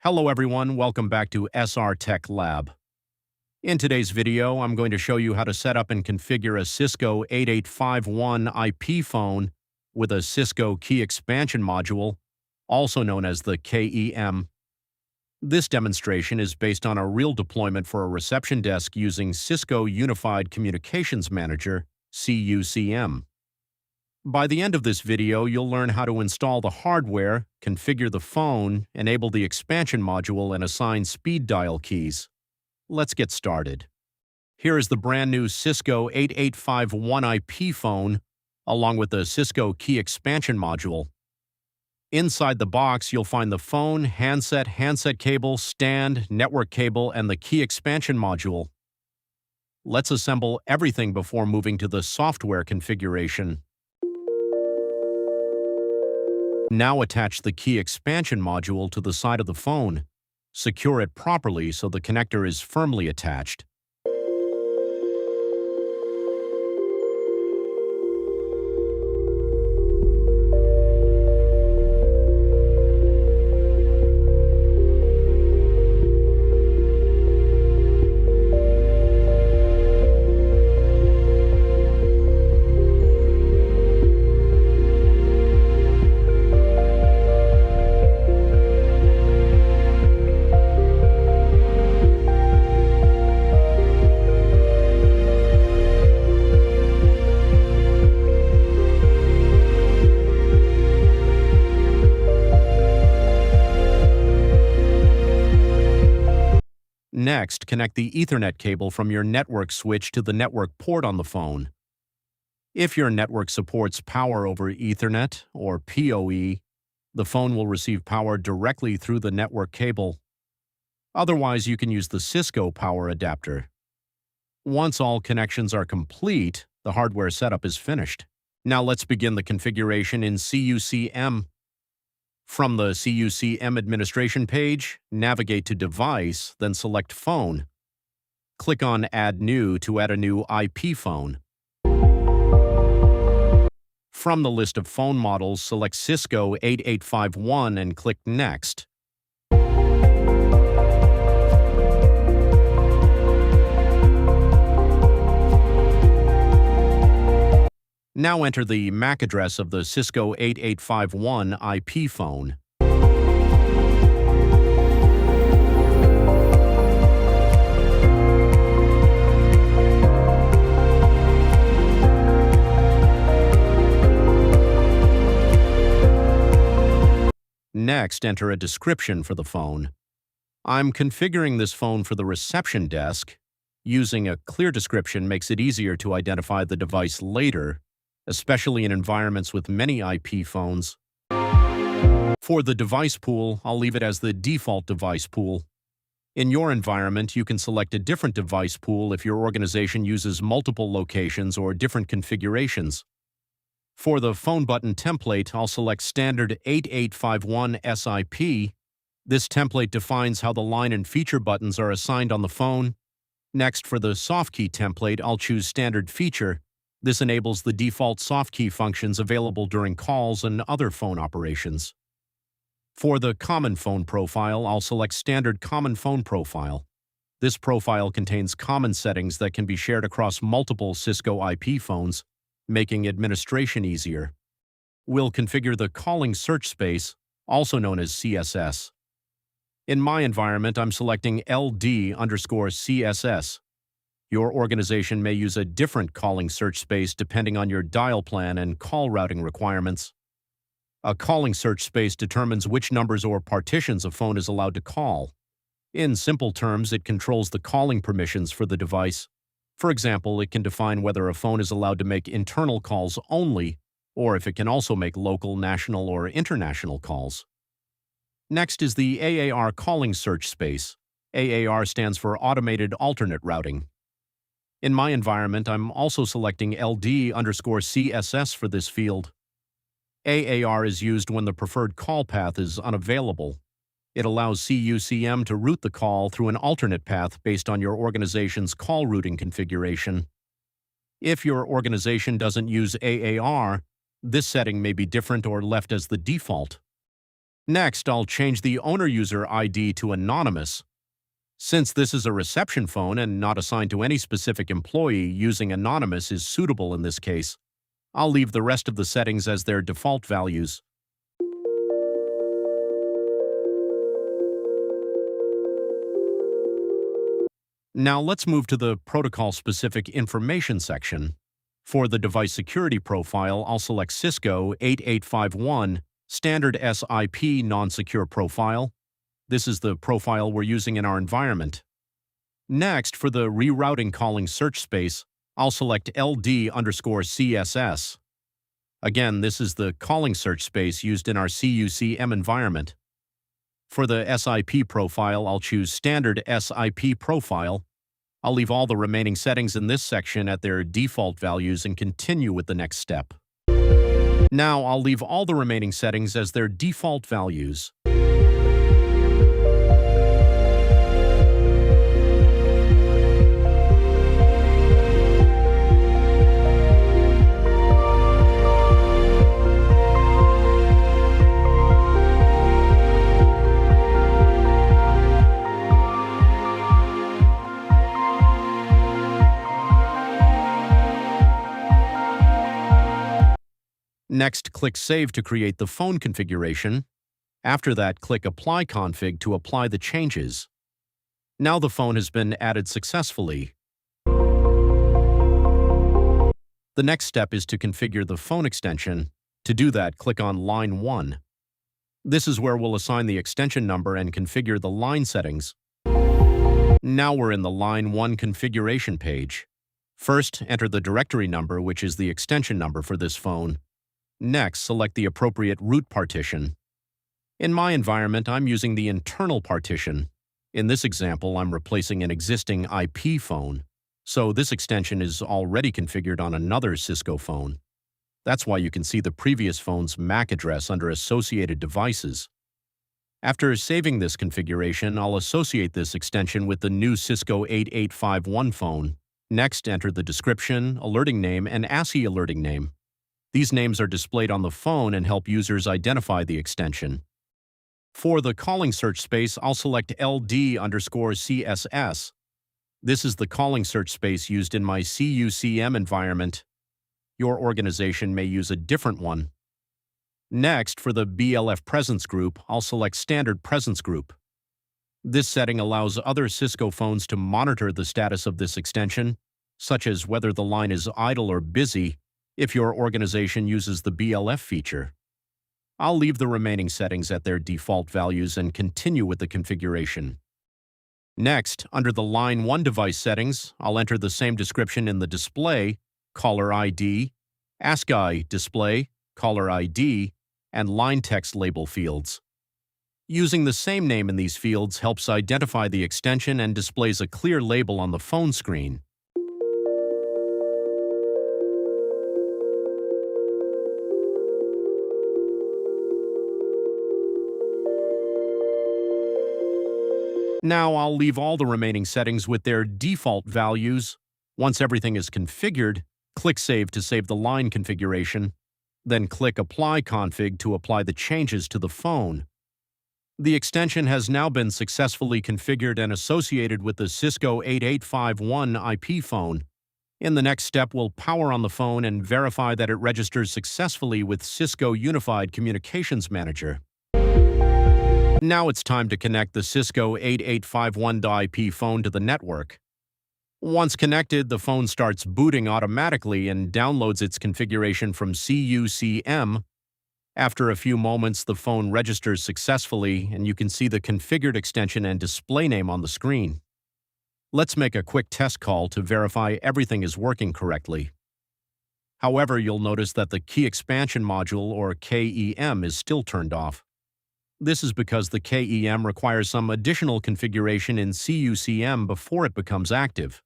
Hello everyone, welcome back to SR Tech Lab. In today's video, I'm going to show you how to set up and configure a Cisco 8851 IP phone with a Cisco Key Expansion Module, also known as the KEM. This demonstration is based on a real deployment for a reception desk using Cisco Unified Communications Manager, CUCM. By the end of this video, you'll learn how to install the hardware, configure the phone, enable the expansion module, and assign speed dial keys. Let's get started. Here is the brand new Cisco 8851 IP phone, along with the Cisco Key Expansion Module. Inside the box, you'll find the phone, handset cable, stand, network cable, and the Key Expansion Module. Let's assemble everything before moving to the software configuration. Now attach the Key Expansion Module to the side of the phone. Secure it properly so the connector is firmly attached. Next, connect the Ethernet cable from your network switch to the network port on the phone. If your network supports Power over Ethernet, or PoE, the phone will receive power directly through the network cable. Otherwise, you can use the Cisco power adapter. Once all connections are complete, the hardware setup is finished. Now let's begin the configuration in CUCM. From the CUCM administration page, navigate to Device, then select Phone. Click on Add New to add a new IP phone. From the list of phone models, select Cisco 8851 and click Next. Now enter the MAC address of the Cisco 8851 IP phone. Next, enter a description for the phone. I'm configuring this phone for the reception desk. Using a clear description makes it easier to identify the device later, especially in environments with many IP phones. For the device pool, I'll leave it as the default device pool. In your environment, you can select a different device pool if your organization uses multiple locations or different configurations. For the phone button template, I'll select Standard 8851 SIP. This template defines how the line and feature buttons are assigned on the phone. Next, for the soft key template, I'll choose Standard Feature. This enables the default soft key functions available during calls and other phone operations. For the Common Phone profile, I'll select Standard Common Phone Profile. This profile contains common settings that can be shared across multiple Cisco IP phones, making administration easier. We'll configure the Calling Search Space, also known as CSS. In my environment, I'm selecting LD_CSS. Your organization may use a different calling search space depending on your dial plan and call routing requirements. A calling search space determines which numbers or partitions a phone is allowed to call. In simple terms, it controls the calling permissions for the device. For example, it can define whether a phone is allowed to make internal calls only, or if it can also make local, national, or international calls. Next is the AAR calling search space. AAR stands for Automated Alternate Routing. In my environment, I'm also selecting LD_CSS for this field. AAR is used when the preferred call path is unavailable. It allows CUCM to route the call through an alternate path based on your organization's call routing configuration. If your organization doesn't use AAR, this setting may be different or left as the default. Next, I'll change the owner user ID to anonymous. Since this is a reception phone and not assigned to any specific employee, using anonymous is suitable in this case. I'll leave the rest of the settings as their default values. Now let's move to the protocol-specific information section. For the device security profile, I'll select Cisco 8851 Standard SIP Non-Secure Profile. This is the profile we're using in our environment. Next, for the rerouting calling search space, I'll select LD_CSS. Again, this is the calling search space used in our CUCM environment. For the SIP profile, I'll choose Standard SIP Profile. I'll leave all the remaining settings in this section at their default values and continue with the next step. Now, I'll leave all the remaining settings as their default values. Next, click Save to create the phone configuration. After that, click Apply Config to apply the changes. Now the phone has been added successfully. The next step is to configure the phone extension. To do that, click on Line 1. This is where we'll assign the extension number and configure the line settings. Now we're in the Line 1 configuration page. First, enter the directory number, which is the extension number for this phone. Next, select the appropriate root partition. In my environment, I'm using the internal partition. In this example, I'm replacing an existing IP phone, so this extension is already configured on another Cisco phone. That's why you can see the previous phone's MAC address under Associated Devices. After saving this configuration, I'll associate this extension with the new Cisco 8851 phone. Next, enter the description, alerting name, and ASCII alerting name. These names are displayed on the phone and help users identify the extension. For the calling search space, I'll select LD_CSS. This is the calling search space used in my CUCM environment. Your organization may use a different one. Next, for the BLF presence group, I'll select Standard Presence Group. This setting allows other Cisco phones to monitor the status of this extension, such as whether the line is idle or busy, if your organization uses the BLF feature. I'll leave the remaining settings at their default values and continue with the configuration. Next, under the Line 1 device settings, I'll enter the same description in the display, caller ID, ASCII display, caller ID, and line text label fields. Using the same name in these fields helps identify the extension and displays a clear label on the phone screen. Now I'll leave all the remaining settings with their default values. Once everything is configured, click Save to save the line configuration. Then click Apply Config to apply the changes to the phone. The extension has now been successfully configured and associated with the Cisco 8851 IP phone. In the next step, we'll power on the phone and verify that it registers successfully with Cisco Unified Communications Manager. Now it's time to connect the Cisco 8851.IP phone to the network. Once connected, the phone starts booting automatically and downloads its configuration from CUCM. After a few moments, the phone registers successfully, and you can see the configured extension and display name on the screen. Let's make a quick test call to verify everything is working correctly. However, you'll notice that the Key Expansion Module, or KEM, is still turned off. This is because the KEM requires some additional configuration in CUCM before it becomes active.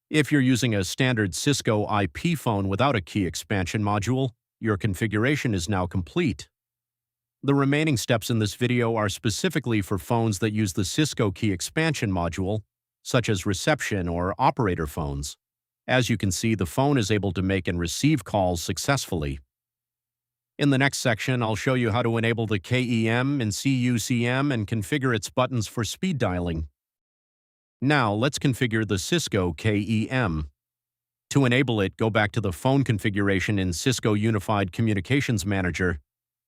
If you're using a standard Cisco IP phone without a Key Expansion Module, your configuration is now complete. The remaining steps in this video are specifically for phones that use the Cisco Key Expansion Module, such as reception or operator phones. As you can see, the phone is able to make and receive calls successfully. In the next section, I'll show you how to enable the KEM and CUCM and configure its buttons for speed dialing. Now, let's configure the Cisco KEM. To enable it, go back to the phone configuration in Cisco Unified Communications Manager.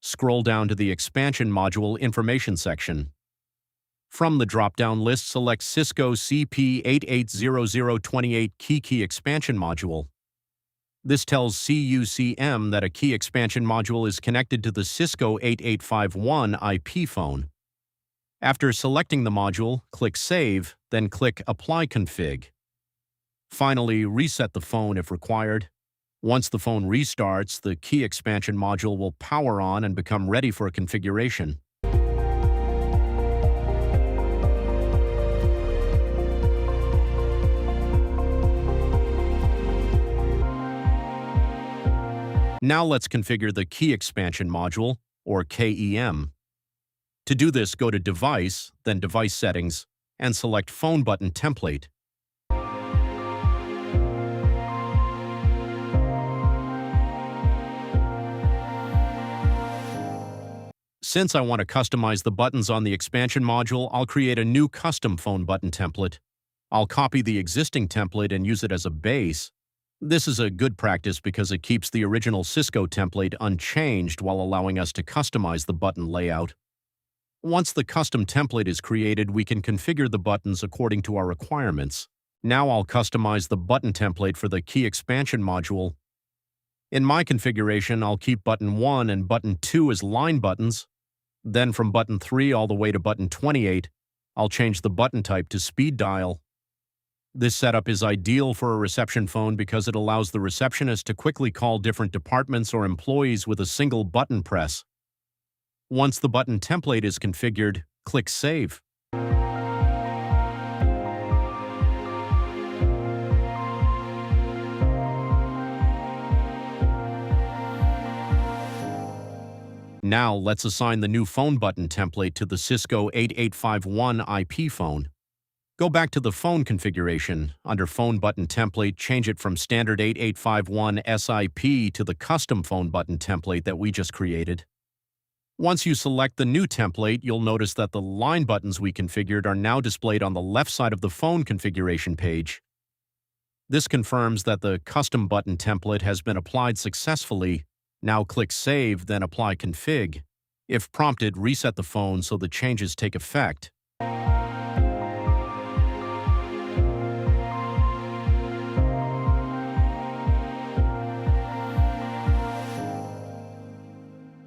Scroll down to the Expansion Module Information section. From the drop-down list, select Cisco CP880028 Key Expansion Module. This tells CUCM that a key expansion module is connected to the Cisco 8851 IP phone. After selecting the module, click Save, then click Apply Config. Finally, reset the phone if required. Once the phone restarts, the key expansion module will power on and become ready for configuration. Now let's configure the Key Expansion Module, or KEM. To do this, go to Device, then Device Settings, and select Phone Button Template. Since I want to customize the buttons on the expansion module, I'll create a new custom phone button template. I'll copy the existing template and use it as a base. This is a good practice because it keeps the original Cisco template unchanged while allowing us to customize the button layout. Once the custom template is created, we can configure the buttons according to our requirements. Now I'll customize the button template for the key expansion module. In my configuration, I'll keep button 1 and button 2 as line buttons. Then from button 3 all the way to button 28, I'll change the button type to speed dial. This setup is ideal for a reception phone because it allows the receptionist to quickly call different departments or employees with a single button press. Once the button template is configured, click Save. Now let's assign the new phone button template to the Cisco 8851 IP phone. Go back to the phone configuration. Under Phone Button Template, change it from standard 8851 SIP to the custom phone button template that we just created. Once you select the new template, you'll notice that the line buttons we configured are now displayed on the left side of the phone configuration page. This confirms that the custom button template has been applied successfully. Now click Save, then Apply Config. If prompted, reset the phone so the changes take effect.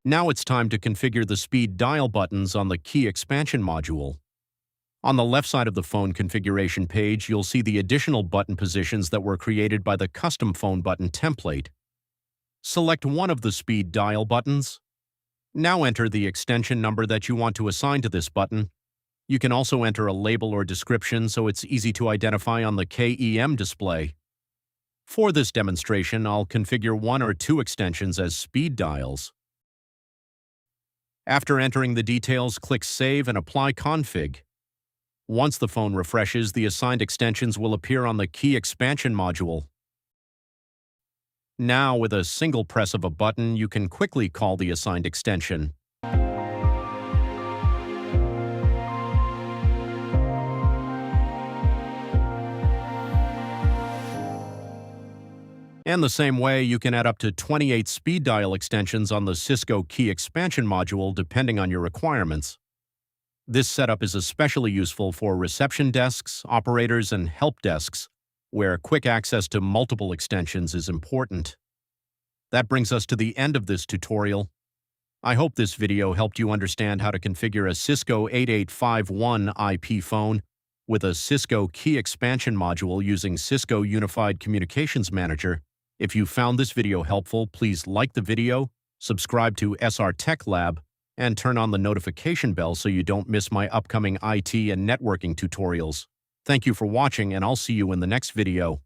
Now it's time to configure the speed dial buttons on the key expansion module. On the left side of the phone configuration page, you'll see the additional button positions that were created by the custom phone button template. Select one of the speed dial buttons. Now enter the extension number that you want to assign to this button. You can also enter a label or description so it's easy to identify on the KEM display. For this demonstration, I'll configure 1 or 2 extensions as speed dials. After entering the details, click Save and Apply Config. Once the phone refreshes, the assigned extensions will appear on the key expansion module. Now, with a single press of a button, you can quickly call the assigned extension. And the same way, you can add up to 28 speed dial extensions on the Cisco Key Expansion Module depending on your requirements. This setup is especially useful for reception desks, operators, and help desks, where quick access to multiple extensions is important. That brings us to the end of this tutorial. I hope this video helped you understand how to configure a Cisco 8851 IP phone with a Cisco Key Expansion Module using Cisco Unified Communications Manager. If you found this video helpful, please like the video, subscribe to SR Tech Lab, and turn on the notification bell so you don't miss my upcoming IT and networking tutorials. Thank you for watching, and I'll see you in the next video.